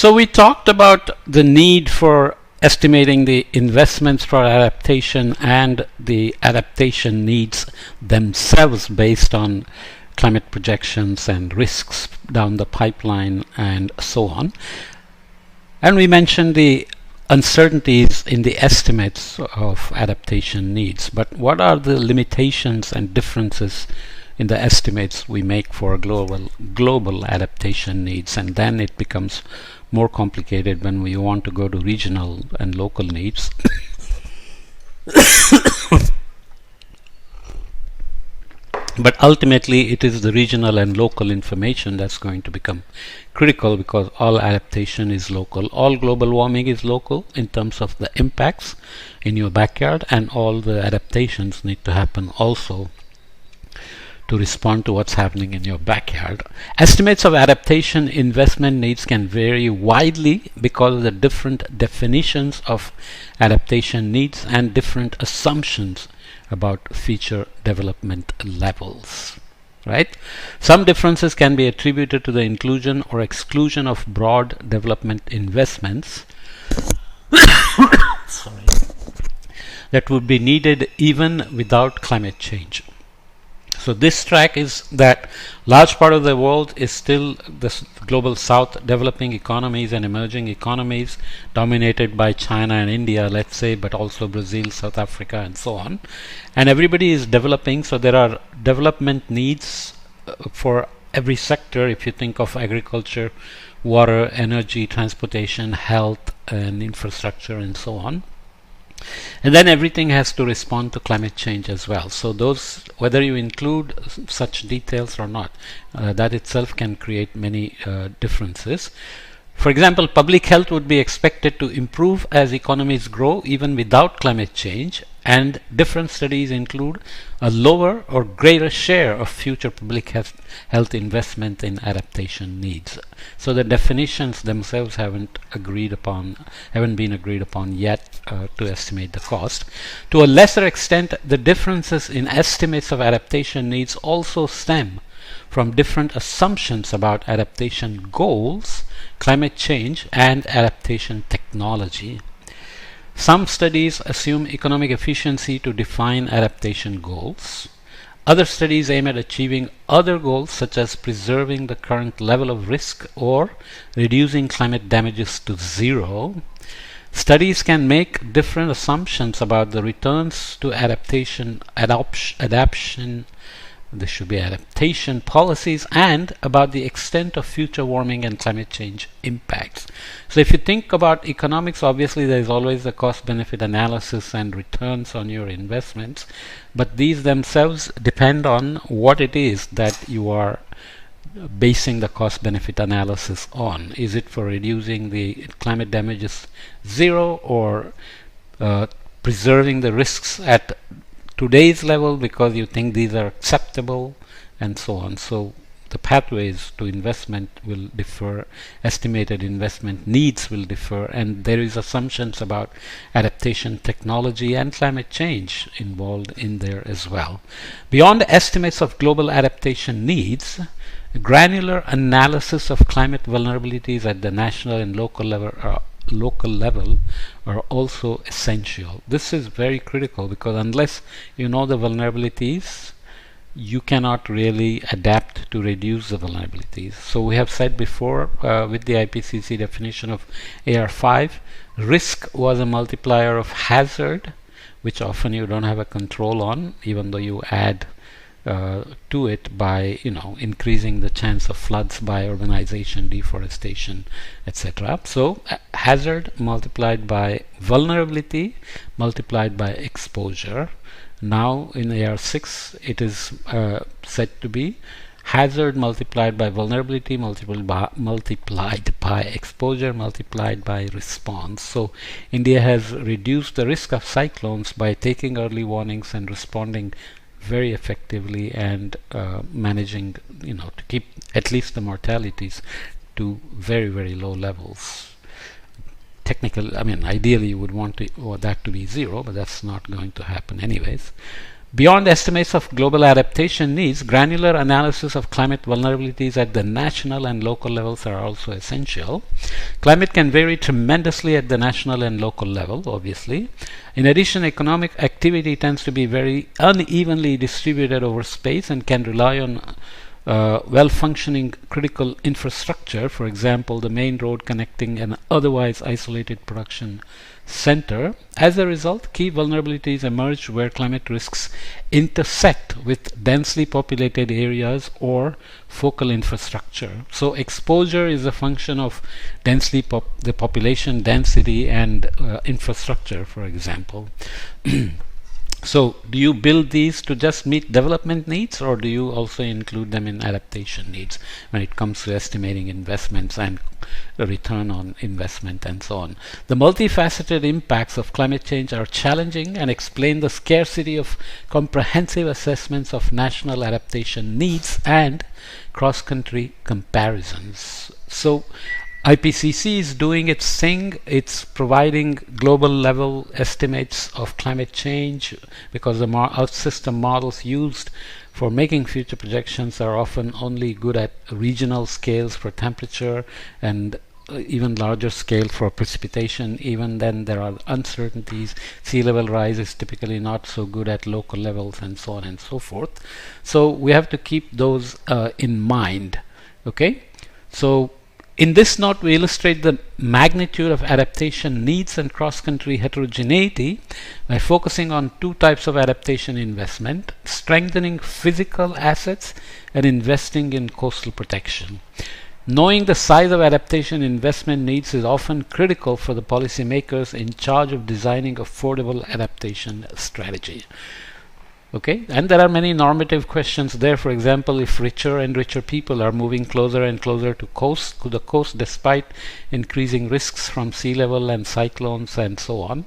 So we talked about the need for estimating the investments for adaptation and the adaptation needs themselves based on climate projections and risks down the pipeline and so on. And we mentioned the uncertainties in the estimates of adaptation needs. But what are the limitations and differences in the estimates we make for global adaptation needs? And then it becomes more complicated when we want to go to regional and local needs. But ultimately it is the regional and local information that's going to become critical, because all adaptation is local. All global warming is local in terms of the impacts in your backyard, and all the adaptations need to happen also to respond to what's happening in your backyard. Estimates of adaptation investment needs can vary widely because of the different definitions of adaptation needs and different assumptions about future development levels. Right? Some differences can be attributed to the inclusion or exclusion of broad development investments sorry, that would be needed even without climate change. So this track is that large part of the world is still the global south, developing economies and emerging economies dominated by China and India, let's say, but also Brazil, South Africa and so on. And everybody is developing, so there are development needs for every sector. If you think of agriculture, water, energy, transportation, health and infrastructure and so on. And then everything has to respond to climate change as well. So those, whether you include such details or not, that itself can create many differences. For example, public health would be expected to improve as economies grow even without climate change, and different studies include a lower or greater share of future public health investment in adaptation needs. So the definitions themselves haven't been agreed upon yet to estimate the cost. To a lesser extent, the differences in estimates of adaptation needs also stem from different assumptions about adaptation goals, climate change, and adaptation technology. Some studies assume economic efficiency to define adaptation goals. Other studies aim at achieving other goals, such as preserving the current level of risk or reducing climate damages to zero. Studies can make different assumptions about the returns to adaptation policies, and about the extent of future warming and climate change impacts. So if you think about economics, obviously there is always the cost-benefit analysis and returns on your investments, but these themselves depend on what it is that you are basing the cost-benefit analysis on. Is it for reducing the climate damages zero, or preserving the risks at today's level because you think these are acceptable, and so on. So the pathways to investment will differ, estimated investment needs will differ, and there is assumptions about adaptation technology and climate change involved in there as well. Beyond estimates of global adaptation needs, granular analysis of climate vulnerabilities at the national and local level are also essential. This is very critical, because unless you know the vulnerabilities, you cannot really adapt to reduce the vulnerabilities. So we have said before with the IPCC definition of AR5, risk was a multiplier of hazard, which often you don't have a control on, even though you add to it by increasing the chance of floods by urbanization, deforestation, etc. So hazard multiplied by vulnerability multiplied by exposure. Now in AR6 it is said to be hazard multiplied by vulnerability multiplied by exposure multiplied by response. So India has reduced the risk of cyclones by taking early warnings and responding very effectively, and managing to keep at least the mortalities to very, very low levels. Ideally you would want that to be zero, but that's not going to happen anyways. Beyond estimates of global adaptation needs, granular analysis of climate vulnerabilities at the national and local levels are also essential. Climate can vary tremendously at the national and local level, obviously. In addition, economic activity tends to be very unevenly distributed over space and can rely on well-functioning critical infrastructure, for example, the main road connecting an otherwise isolated production center. As a result, key vulnerabilities emerge where climate risks intersect with densely populated areas or focal infrastructure. So exposure is a function of the population density and infrastructure, for example. So, do you build these to just meet development needs, or do you also include them in adaptation needs when it comes to estimating investments and the return on investment and so on? The multifaceted impacts of climate change are challenging and explain the scarcity of comprehensive assessments of national adaptation needs and cross-country comparisons. So, IPCC is doing its thing. It's providing global level estimates of climate change because the system models used for making future projections are often only good at regional scales for temperature and even larger scale for precipitation. Even then there are uncertainties. Sea level rise is typically not so good at local levels and so on and so forth. So we have to keep those in mind. Okay, so in this note, we illustrate the magnitude of adaptation needs and cross-country heterogeneity by focusing on two types of adaptation investment: strengthening physical assets and investing in coastal protection. Knowing the size of adaptation investment needs is often critical for the policymakers in charge of designing affordable adaptation strategy. Okay, and there are many normative questions there. For example, if richer and richer people are moving closer and closer to the coast despite increasing risks from sea level and cyclones and so on,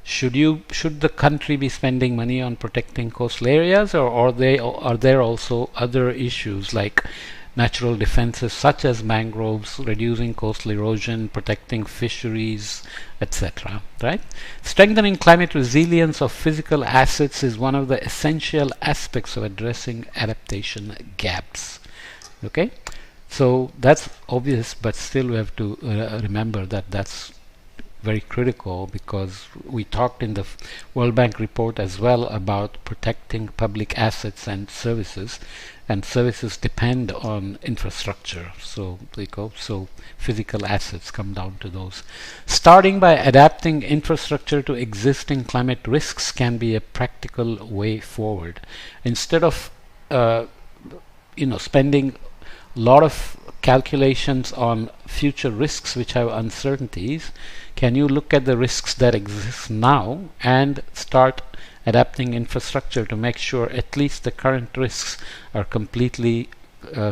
should the country be spending money on protecting coastal areas, or are there also other issues like natural defenses such as mangroves, reducing coastal erosion, protecting fisheries, etc. Right? Strengthening climate resilience of physical assets is one of the essential aspects of addressing adaptation gaps. Okay, so that's obvious, but still we have to remember that that's very critical, because we talked in the World Bank report as well about protecting public assets and services depend on infrastructure. So physical assets come down to those. Starting by adapting infrastructure to existing climate risks can be a practical way forward. Instead of spending a lot of calculations on future risks which have uncertainties, can you look at the risks that exist now and start adapting infrastructure to make sure at least the current risks are completely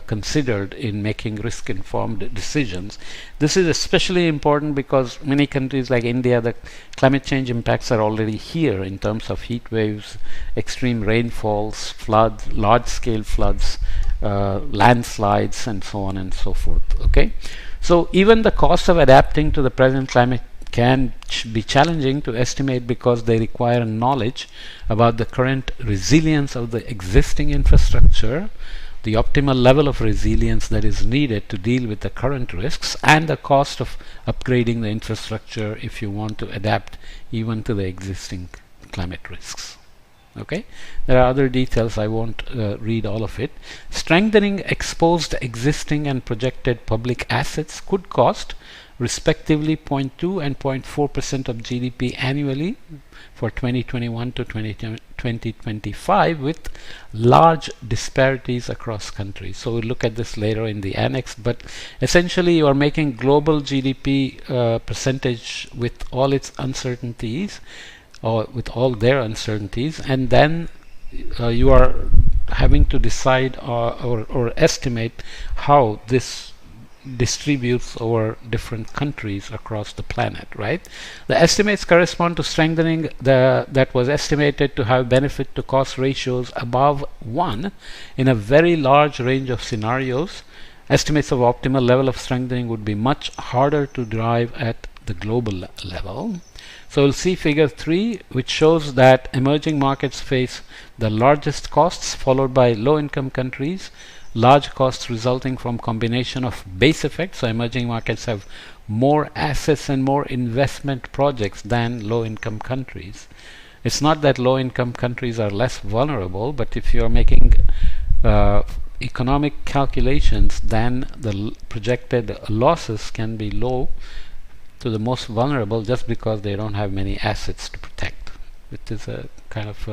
considered in making risk-informed decisions. This is especially important because many countries like India, the climate change impacts are already here in terms of heat waves, extreme rainfalls, floods, large-scale floods, landslides, and so on and so forth. Okay, so even the cost of adapting to the present climate can be challenging to estimate because they require knowledge about the current resilience of the existing infrastructure, the optimal level of resilience that is needed to deal with the current risks, and the cost of upgrading the infrastructure if you want to adapt even to the existing climate risks. Okay, there are other details, I won't read all of it. Strengthening exposed existing and projected public assets could cost respectively 0.2 and 0.4% of GDP annually for 2021 to 2025, with large disparities across countries. So we'll look at this later in the annex, but essentially you are making global GDP percentage with all its uncertainties, or with all their uncertainties, and then you are having to decide or estimate how this distributes over different countries across the planet, right? The estimates correspond to strengthening that was estimated to have benefit to cost ratios above 1 in a very large range of scenarios. Estimates of optimal level of strengthening would be much harder to derive at the global level. So we'll see figure 3, which shows that emerging markets face the largest costs, followed by low-income countries. Large costs resulting from combination of base effects. So emerging markets have more assets and more investment projects than low-income countries. It's not that low-income countries are less vulnerable, but if you're making economic calculations, then the projected losses can be low to the most vulnerable just because they don't have many assets to protect. It is a kind of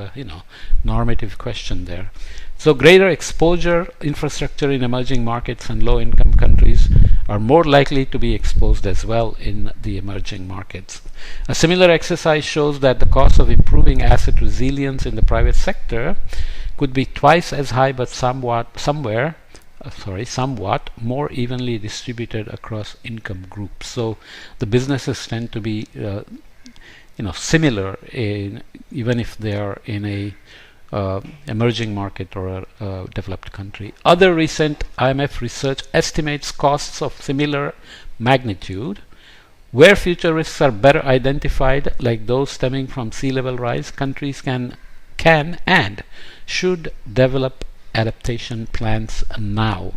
normative question there. So greater exposure infrastructure in emerging markets and low-income countries are more likely to be exposed as well in the emerging markets. A similar exercise shows that the cost of improving asset resilience in the private sector could be twice as high, but somewhat more evenly distributed across income groups. So the businesses tend to be similar even if they are in a emerging market or a developed country. Other recent IMF research estimates costs of similar magnitude. Where future risks are better identified, like those stemming from sea level rise, countries can and should develop adaptation plans now.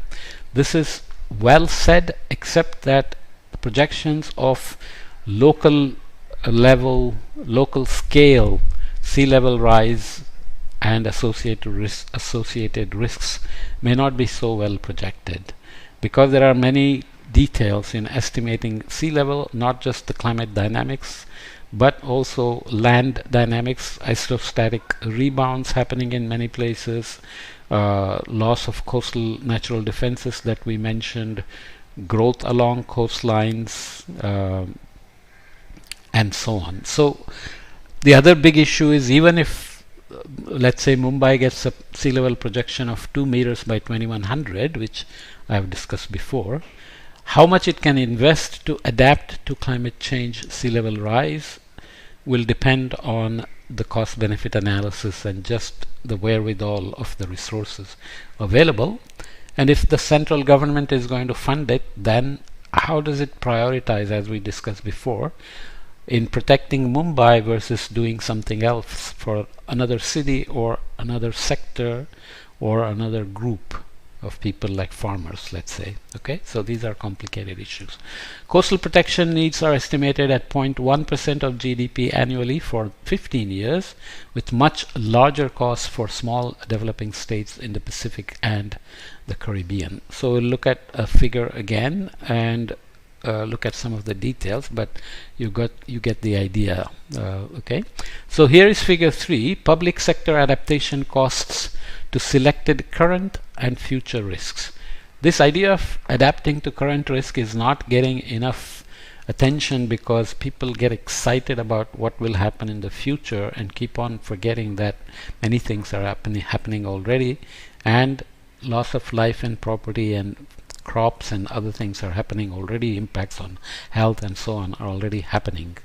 This is well said, except that the projections of local scale sea level rise and associated risks may not be so well projected, because there are many details in estimating sea level, not just the climate dynamics but also land dynamics, isostatic rebounds happening in many places, loss of coastal natural defenses that we mentioned, growth along coastlines, and so on. So the other big issue is, even if let's say Mumbai gets a sea level projection of 2 meters by 2100, which I have discussed before, how much it can invest to adapt to climate change sea level rise will depend on the cost benefit analysis and just the wherewithal of the resources available. And if the central government is going to fund it, then how does it prioritize, as we discussed before, in protecting Mumbai versus doing something else for another city or another sector or another group of people, like farmers, let's say. Okay, so these are complicated issues. Coastal protection needs are estimated at 0.1% of GDP annually for 15 years, with much larger costs for small developing states in the Pacific and the Caribbean. So we'll look at a figure again and look at some of the details, but you get the idea. Okay, so here is figure 3: public sector adaptation costs to selected current and future risks. This idea of adapting to current risk is not getting enough attention because people get excited about what will happen in the future and keep on forgetting that many things are happening already, and loss of life and property and crops and other things are happening already. Impacts on health and so on are already happening.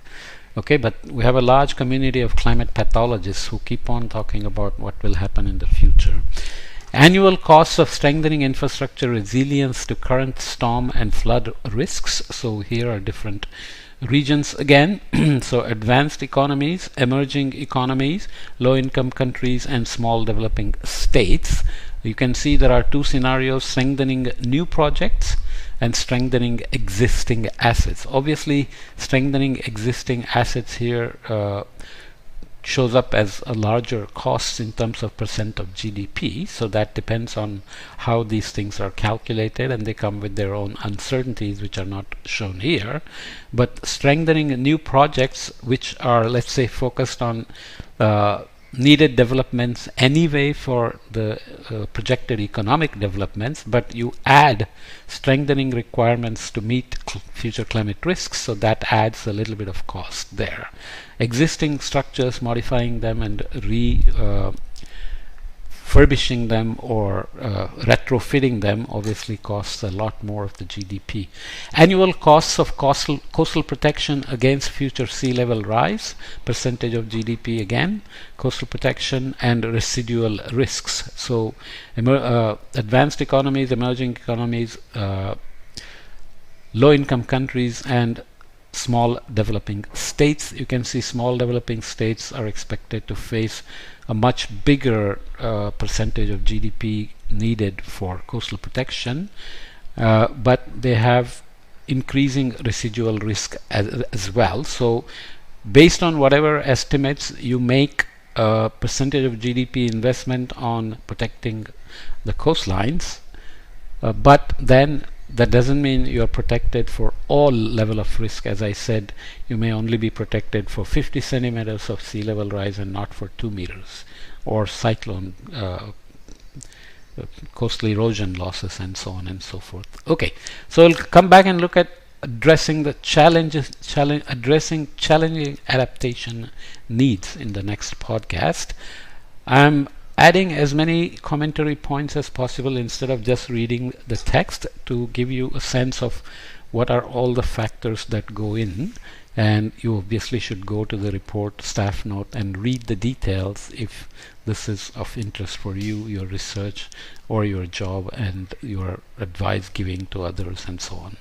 Okay, but we have a large community of climate pathologists who keep on talking about what will happen in the future. Annual costs of strengthening infrastructure resilience to current storm and flood risks. So here are different regions again. So advanced economies, emerging economies, low-income countries, and small developing states. You can see there are two scenarios: strengthening new projects and strengthening existing assets. Obviously, strengthening existing assets here shows up as a larger cost in terms of percent of GDP. So that depends on how these things are calculated, and they come with their own uncertainties, which are not shown here. But strengthening new projects, which are, let's say, focused on needed developments anyway for the projected economic developments, but you add strengthening requirements to meet future climate risks, so that adds a little bit of cost there. Existing structures, modifying them and refurbishing them or retrofitting them obviously costs a lot more of the GDP. Annual costs of coastal protection against future sea level rise, percentage of GDP again, coastal protection and residual risks. So advanced economies, emerging economies, low income countries, and small developing states. You can see small developing states are expected to face a much bigger percentage of GDP needed for coastal protection, but they have increasing residual risk as well. So based on whatever estimates you make, a percentage of GDP investment on protecting the coastlines, but then that doesn't mean you're protected for all level of risk. As I said, you may only be protected for 50 centimeters of sea level rise and not for 2 meters, or cyclone, coastal erosion losses, and so on and so forth. Okay, so we'll come back and look at addressing the addressing challenging adaptation needs in the next podcast. I'm adding as many commentary points as possible instead of just reading the text, to give you a sense of what are all the factors that go in. And you obviously should go to the report staff note and read the details if this is of interest for you, your research, or your job, and your advice giving to others, and so on.